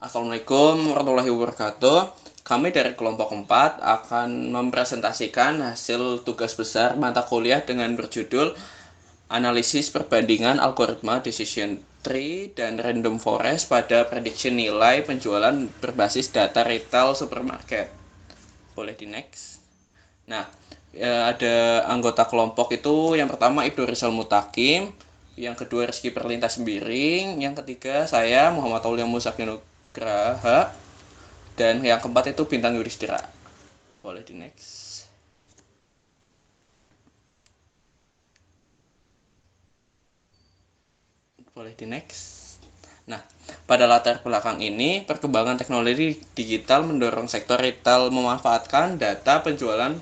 Assalamualaikum warahmatullahi wabarakatuh. Kami dari kelompok 4 akan mempresentasikan hasil tugas besar mata kuliah dengan berjudul Analisis Perbandingan Algoritma Decision Tree dan Random Forest pada prediksi nilai penjualan berbasis data retail supermarket. Boleh di next. Nah, ada anggota kelompok itu yang pertama Ibnu Rizal Mutakim, yang kedua Rizky Perlintas Sembiring, yang ketiga saya Muhammad Aulia Musak Nugraha, dan yang keempat itu Bintang Yudhistira. Boleh di next. Boleh di next. Nah, pada latar belakang ini, perkembangan teknologi digital mendorong sektor retail memanfaatkan data penjualan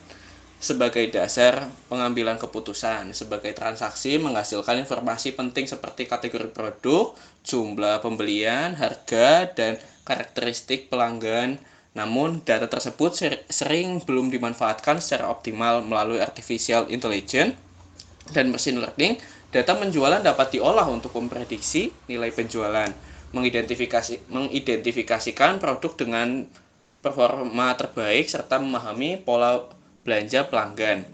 sebagai dasar pengambilan keputusan. Sebagai transaksi menghasilkan informasi penting seperti kategori produk, jumlah pembelian, harga, dan karakteristik pelanggan. Namun, data tersebut sering belum dimanfaatkan secara optimal melalui artificial intelligence dan machine learning. Data penjualan dapat diolah untuk memprediksi nilai penjualan, mengidentifikasikan produk dengan performa terbaik, serta memahami pola belanja pelanggan.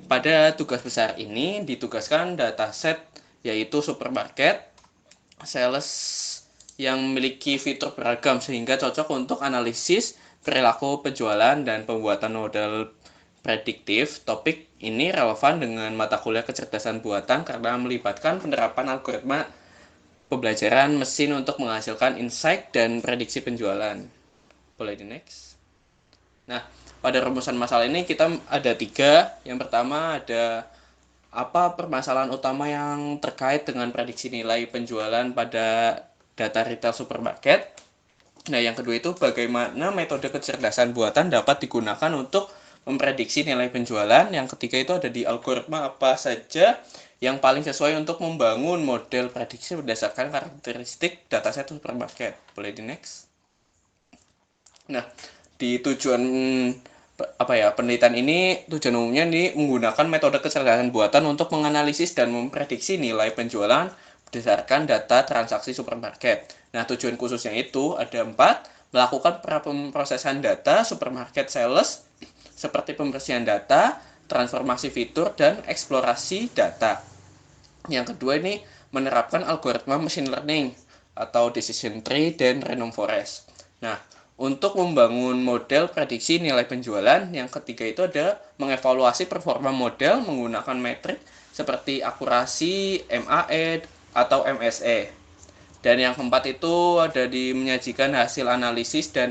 Pada tugas besar ini ditugaskan dataset yaitu supermarket, sales yang memiliki fitur beragam sehingga cocok untuk analisis perilaku penjualan dan pembuatan model prediktif. Topik ini relevan dengan mata kuliah kecerdasan buatan karena melibatkan penerapan algoritma pembelajaran mesin untuk menghasilkan insight dan prediksi penjualan. Boleh di next. Nah, pada rumusan masalah ini kita ada 3. Yang pertama ada apa permasalahan utama yang terkait dengan prediksi nilai penjualan pada data retail supermarket. Nah, yang kedua itu bagaimana metode kecerdasan buatan dapat digunakan untuk memprediksi nilai penjualan. Yang ketiga itu ada di algoritma apa saja yang paling sesuai untuk membangun model prediksi berdasarkan karakteristik dataset supermarket. Boleh di next. Nah, di tujuan penelitian ini tujuan umumnya ini menggunakan metode kecerdasan buatan untuk menganalisis dan memprediksi nilai penjualan berdasarkan data transaksi supermarket. Nah, tujuan khususnya itu ada 4, melakukan pemrosesan data supermarket sales seperti pembersihan data, transformasi fitur, dan eksplorasi data. Yang kedua ini menerapkan algoritma machine learning atau decision tree dan random forest. Nah, untuk membangun model prediksi nilai penjualan, yang ketiga itu ada mengevaluasi performa model menggunakan metrik seperti akurasi, MAE, atau MSE. Dan yang keempat itu ada di menyajikan hasil analisis dan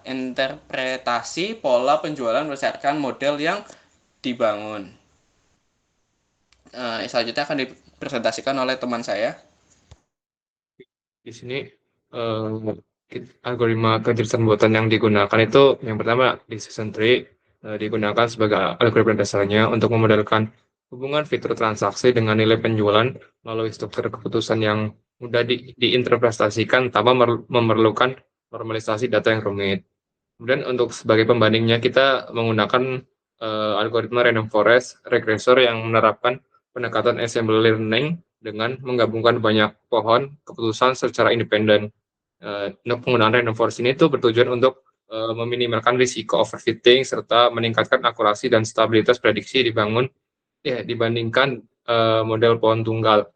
interpretasi pola penjualan berdasarkan model yang dibangun. Selanjutnya akan dipresentasikan oleh teman saya. Di sini algoritma kecerdasan buatan yang digunakan itu yang pertama decision tree digunakan sebagai algoritma dasarnya untuk memodelkan hubungan fitur transaksi dengan nilai penjualan melalui struktur keputusan yang mudah diinterpretasikan tanpa memerlukan normalisasi data yang rumit. Kemudian untuk sebagai pembandingnya kita menggunakan algoritma random forest regressor yang menerapkan pendekatan ensemble learning dengan menggabungkan banyak pohon keputusan secara independen. Penggunaan random forest ini tuh bertujuan untuk meminimalkan risiko overfitting serta meningkatkan akurasi dan stabilitas prediksi dibandingkan model pohon tunggal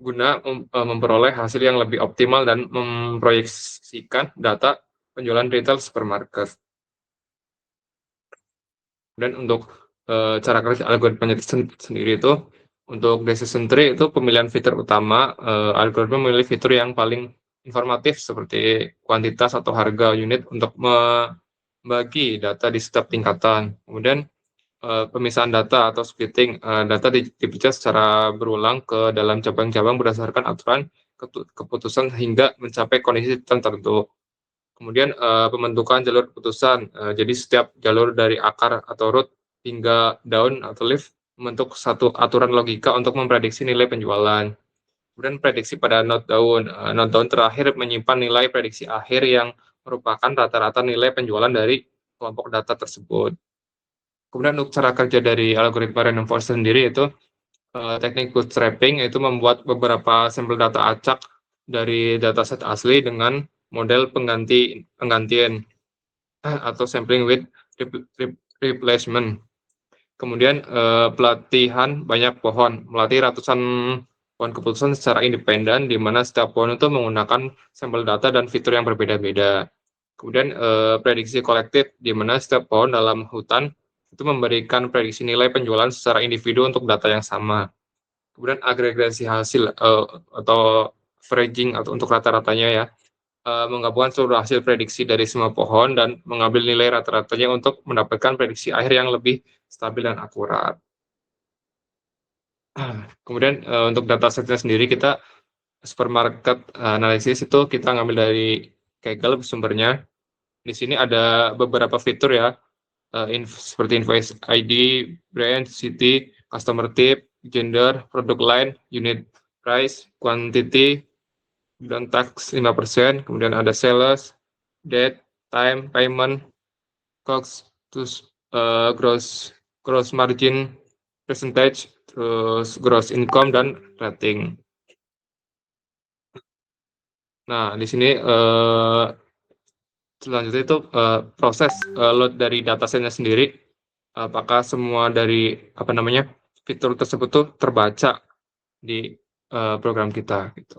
guna memperoleh hasil yang lebih optimal dan memproyeksikan data penjualan retail supermarket. Dan untuk cara kerja algoritmanya sendiri itu untuk decision tree itu pemilihan fitur utama, algoritma memilih fitur yang paling informatif seperti kuantitas atau harga unit untuk membagi data di setiap tingkatan. Kemudian pemisahan data atau splitting data dipecah secara berulang ke dalam cabang-cabang berdasarkan aturan keputusan hingga mencapai kondisi tertentu. Kemudian pembentukan jalur keputusan. Jadi setiap jalur dari akar atau root hingga daun atau leaf membentuk satu aturan logika untuk memprediksi nilai penjualan. Kemudian prediksi pada node daun. Node daun terakhir menyimpan nilai prediksi akhir yang merupakan rata-rata nilai penjualan dari kelompok data tersebut. Kemudian untuk cara kerja dari algoritma random forest sendiri itu teknik bootstrapping, yaitu membuat beberapa sampel data acak dari dataset asli dengan model penggantian atau sampling with replacement. Kemudian pelatihan banyak pohon, melatih ratusan pohon keputusan secara independen, di mana setiap pohon itu menggunakan sampel data dan fitur yang berbeda-beda. Kemudian prediksi kolektif, di mana setiap pohon dalam hutan itu memberikan prediksi nilai penjualan secara individu untuk data yang sama. Kemudian agregasi hasil atau averaging atau untuk rata-ratanya ya, menggabungkan seluruh hasil prediksi dari semua pohon dan mengambil nilai rata-ratanya untuk mendapatkan prediksi akhir yang lebih stabil dan akurat. Kemudian untuk datasetnya sendiri kita supermarket analisis itu kita ngambil dari Kaggle sumbernya. Di sini ada beberapa fitur ya, seperti invoice ID, brand, city, customer type, gender, product line, unit price, quantity, dan tax 5%, kemudian ada sales, date, time, payment, cost, terus gross margin percentage, terus gross income dan rating. Nah, di sini selanjutnya itu proses load dari datasetnya sendiri, apakah semua dari fitur tersebut tuh terbaca di program kita gitu.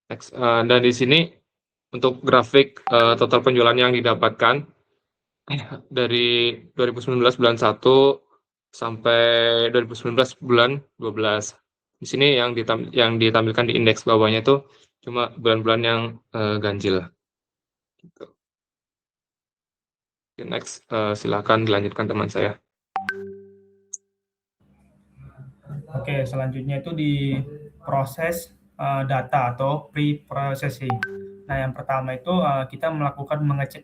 Next, dan di sini untuk grafik total penjualan yang didapatkan dari 2019 bulan 1 sampai 2019 bulan 12. Di sini yang ditampilkan di indeks bawahnya itu cuma bulan-bulan yang ganjil. Gitu. Next, silakan dilanjutkan teman saya. Oke, selanjutnya itu di proses data atau pre-processing. Nah, yang pertama itu kita melakukan mengecek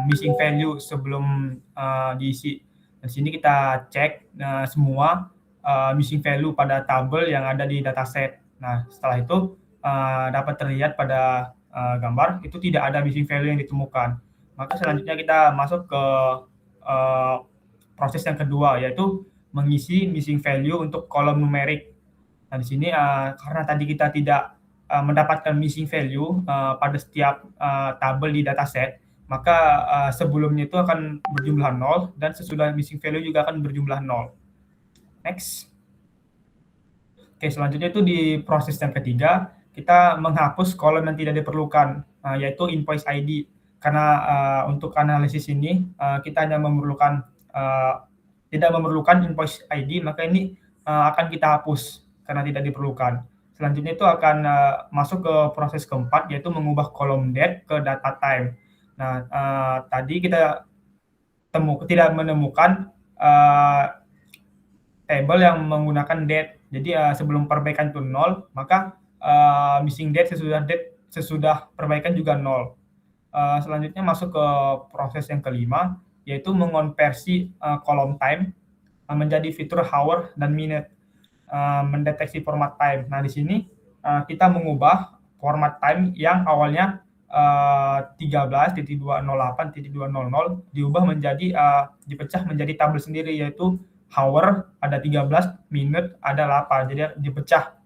missing value sebelum diisi. Di sini kita cek semua missing value pada tabel yang ada di dataset. Nah, setelah itu dapat terlihat pada gambar itu tidak ada missing value yang ditemukan. Maka selanjutnya kita masuk ke proses yang kedua, yaitu mengisi missing value untuk kolom numerik. Nah, di sini karena tadi kita tidak mendapatkan missing value pada setiap tabel di dataset, maka sebelumnya itu akan berjumlah 0 dan sesudah missing value juga akan berjumlah 0. Next. Oke, selanjutnya itu di proses yang ketiga, kita menghapus kolom yang tidak diperlukan, yaitu invoice ID. Karena untuk analisis ini kita hanya memerlukan tidak memerlukan invoice ID, maka ini akan kita hapus karena tidak diperlukan. Selanjutnya itu akan masuk ke proses keempat, yaitu mengubah kolom date ke data time. Nah, tadi kita tidak menemukan table yang menggunakan date. Jadi sebelum perbaikan itu 0, maka missing date sesudah perbaikan juga 0. Selanjutnya masuk ke proses yang kelima, yaitu mengonversi kolom time menjadi fitur hour dan minute, mendeteksi format time. Nah, di sini kita mengubah format time yang awalnya 13.208.200 diubah menjadi dipecah menjadi tabel sendiri, yaitu hour ada 13, minute ada 8. Jadi dipecah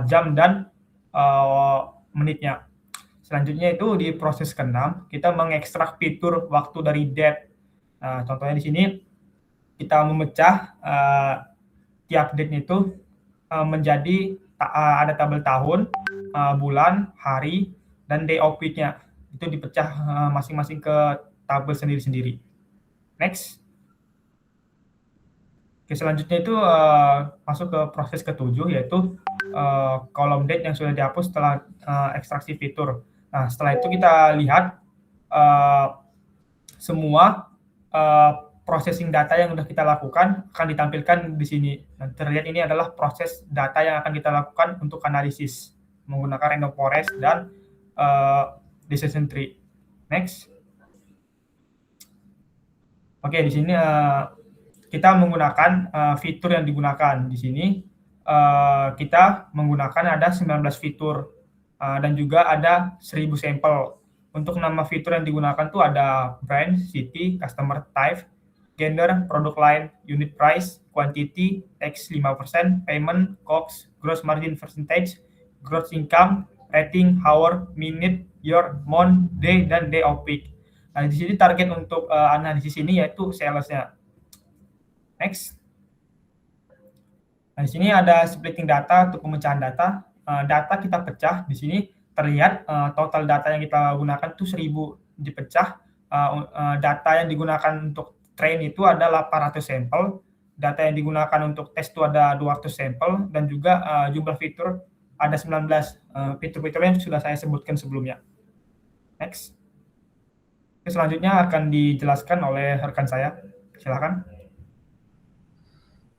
jam dan menitnya. Selanjutnya itu di proses ke-6, kita mengekstrak fitur waktu dari date. Nah, contohnya di sini kita memecah tiap date itu menjadi ada tabel tahun, bulan, hari, dan day of week-nya. Itu dipecah masing-masing ke tabel sendiri-sendiri. Next. Oke, selanjutnya itu masuk ke proses ke-7, yaitu kolom date yang sudah dihapus setelah ekstraksi fitur. Nah, setelah itu kita lihat semua processing data yang sudah kita lakukan akan ditampilkan di sini. Nah, terlihat ini adalah proses data yang akan kita lakukan untuk analisis menggunakan random forest dan decision tree. Next. Oke, di sini kita menggunakan fitur yang digunakan di sini. Kita menggunakan ada 19 fitur dan juga ada 1000 sampel. Untuk nama fitur yang digunakan tuh ada brand, city, customer type, gender, product line, unit price, quantity, tax 5%, payment, COGS, gross margin percentage, gross income, rating, hour, minute, year, month, day, dan day of week. Nah, di sini target untuk analisis ini yaitu sales-nya. Next. Nah, di sini ada splitting data untuk pemecahan data. Data kita pecah, di sini terlihat total data yang kita gunakan itu 1000 dipecah. Data yang digunakan untuk train itu ada 800 sampel, data yang digunakan untuk tes itu ada 200 sampel, dan juga jumlah fitur ada 19. Fitur-fitur yang sudah saya sebutkan sebelumnya. Next. Selanjutnya akan dijelaskan oleh rekan saya. Silakan.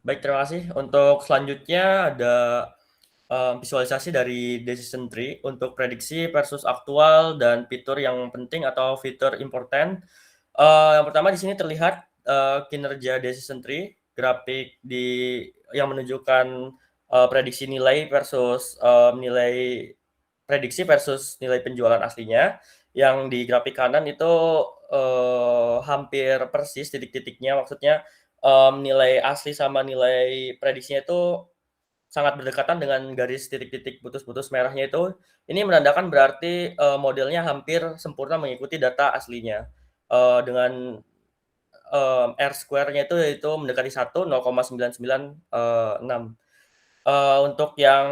Baik, terima kasih. Untuk selanjutnya ada visualisasi dari decision tree untuk prediksi versus aktual dan fitur yang penting atau fitur important. Yang pertama di sini terlihat kinerja decision tree, grafik yang menunjukkan prediksi nilai versus nilai prediksi versus nilai penjualan aslinya. Yang di grafik kanan itu hampir persis titik-titiknya, maksudnya nilai asli sama nilai prediksinya itu sangat berdekatan dengan garis titik-titik putus-putus merahnya itu. Ini menandakan berarti modelnya hampir sempurna mengikuti data aslinya. Dengan R-square-nya itu yaitu mendekati 1, 0,9996. Untuk yang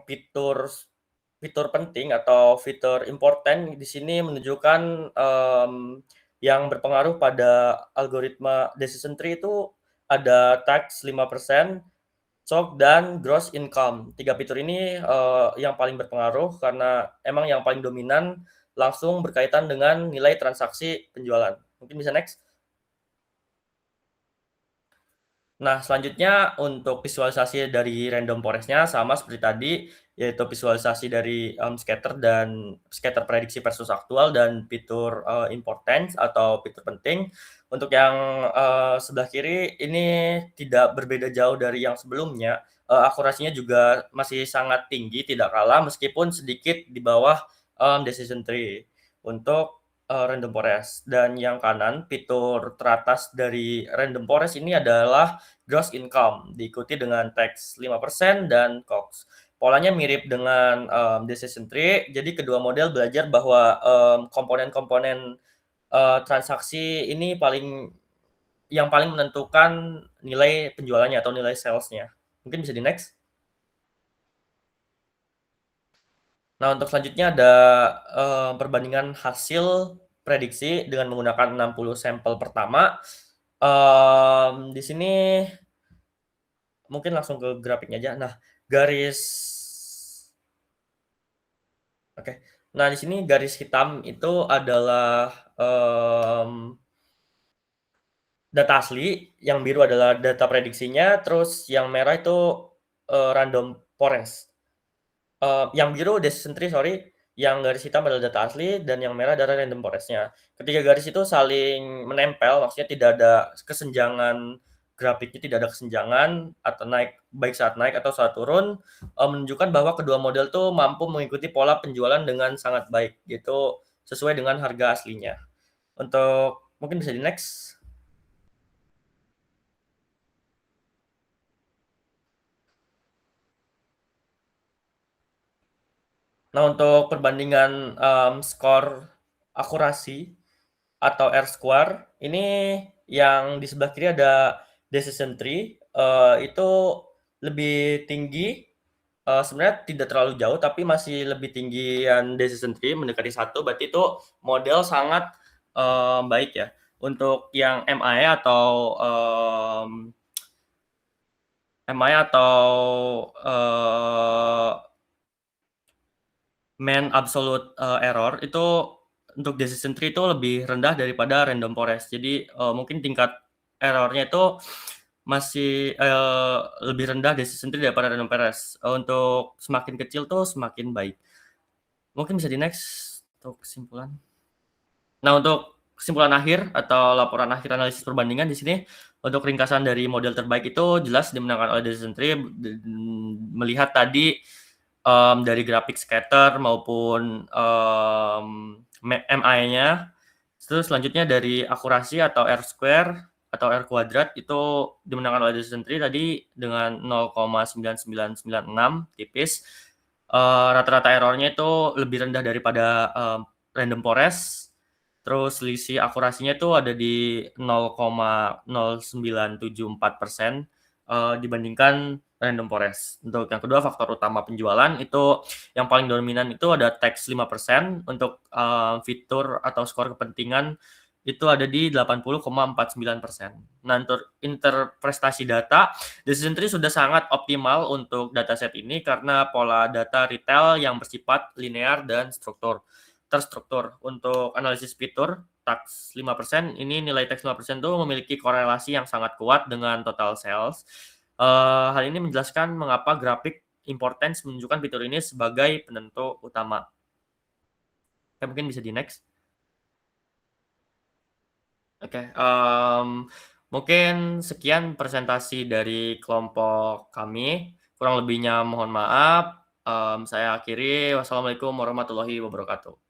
fitur penting atau fitur important di sini menunjukkan yang berpengaruh pada algoritma decision tree itu ada tax 5%, COGS, dan gross income. 3 fitur ini yang paling berpengaruh karena emang yang paling dominan langsung berkaitan dengan nilai transaksi penjualan. Mungkin bisa next. Nah, selanjutnya untuk visualisasi dari random forest-nya sama seperti tadi, yaitu visualisasi dari scatter prediksi versus aktual dan fitur importance atau fitur penting. Untuk yang sebelah kiri ini tidak berbeda jauh dari yang sebelumnya. Akurasinya juga masih sangat tinggi, tidak kalah meskipun sedikit di bawah decision tree untuk random forest. Dan yang kanan, fitur teratas dari random forest ini adalah gross income, diikuti dengan tax 5% dan COGS. Polanya mirip dengan decision tree, jadi kedua model belajar bahwa komponen-komponen transaksi ini yang paling menentukan nilai penjualannya atau nilai sales-nya. Mungkin bisa di next. Nah, untuk selanjutnya ada perbandingan hasil prediksi dengan menggunakan 60 sampel pertama. Di sini mungkin langsung ke grafiknya aja. Nah, Nah, di sini garis hitam itu adalah data asli, yang biru adalah data prediksinya, terus yang merah itu random forest. Yang biru decision tree, yang garis hitam adalah data asli dan yang merah adalah random forest-nya. Ketiga garis itu saling menempel, maksudnya tidak ada kesenjangan grafiknya, tidak ada kesenjangan atau baik saat naik atau saat turun, menunjukkan bahwa kedua model tuh mampu mengikuti pola penjualan dengan sangat baik, gitu, sesuai dengan harga aslinya. Untuk mungkin bisa di next. Nah, untuk perbandingan skor akurasi atau R-square, ini yang di sebelah kiri ada decision tree, itu lebih tinggi, sebenarnya tidak terlalu jauh, tapi masih lebih tinggian decision tree, mendekati 1, berarti itu model sangat baik ya. Untuk yang MI atau mean absolute error itu untuk decision tree itu lebih rendah daripada random forest. Jadi mungkin tingkat errornya itu masih lebih rendah decision tree daripada random forest. Untuk semakin kecil tuh semakin baik. Mungkin bisa di next untuk kesimpulan. Nah, untuk kesimpulan akhir atau laporan akhir analisis perbandingan di sini untuk ringkasan dari model terbaik itu jelas dimenangkan oleh decision tree. Melihat tadi dari grafik scatter maupun MI-nya. Terus selanjutnya dari akurasi atau R-square atau R kuadrat itu dimenangkan oleh decision tree tadi dengan 0,9996 tipis. Rata-rata errornya itu lebih rendah daripada random forest. Terus selisih akurasinya itu ada di 0,0974% dibandingkan random forest. Untuk yang kedua, faktor utama penjualan itu yang paling dominan itu ada tax 5%, untuk fitur atau skor kepentingan itu ada di 80,49%. Nah, untuk interpretasi data, decision tree sudah sangat optimal untuk dataset ini karena pola data retail yang bersifat linear dan terstruktur. Untuk analisis fitur, tax 5%, ini nilai tax 5% itu memiliki korelasi yang sangat kuat dengan total sales. Hal ini menjelaskan mengapa grafik importance menunjukkan fitur ini sebagai penentu utama. Oke, mungkin bisa di next. Oke, mungkin sekian presentasi dari kelompok kami. Kurang lebihnya mohon maaf. Saya akhiri. Wassalamualaikum warahmatullahi wabarakatuh.